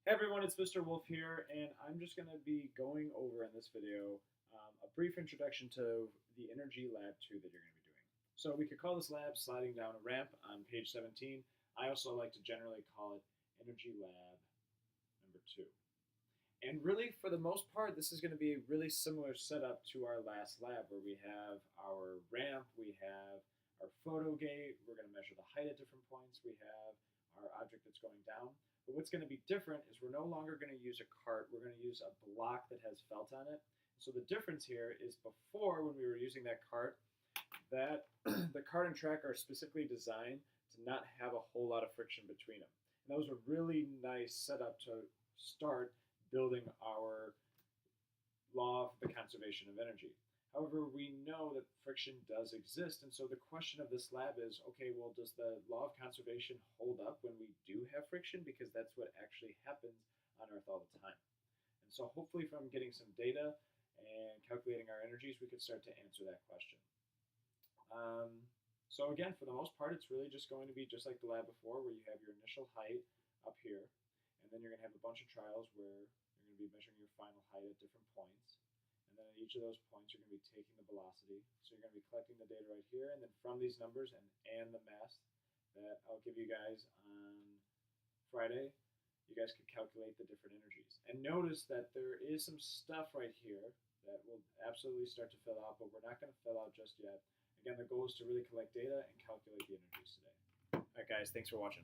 Hey everyone, it's Mr. Wolf here, and I'm just going to be going over in this video a brief introduction to the Energy Lab 2 that you're going to be doing. So we could call this lab Sliding Down a Ramp on page 17. I also like to generally call it Energy Lab number 2. And really, for the most part, this is going to be a really similar setup to our last lab where we have our ramp, we have our photo gate, we're going to measure the height at different points, we have our object that's going down. But what's going to be different is we're no longer going to use a cart, we're going to use a block that has felt on it. So the difference here is before, when we were using that cart, that the cart and track are specifically designed to not have a whole lot of friction between them. And that was a really nice setup to start building our law of the conservation of energy. However, we know that friction does exist, and so the question of this lab is, okay, well, does the law of conservation hold up when we do have friction? Because that's what actually happens on Earth all the time. And so hopefully from getting some data and calculating our energies, we could start to answer that question. So again, for the most part, it's really just going to be just like the lab before, where you have your initial height up here, and then you're going to have a bunch of trials where you're going to be measuring your final height at different points. And then at each of those points, you're going to be taking the velocity. So you're going to be collecting the data right here, and then from these numbers and the mass that I'll give you guys on Friday, you guys could calculate the different energies. And notice that there is some stuff right here that will absolutely start to fill out, but we're not going to fill out just yet. Again, the goal is to really collect data and calculate the energies today. All right, guys, thanks for watching.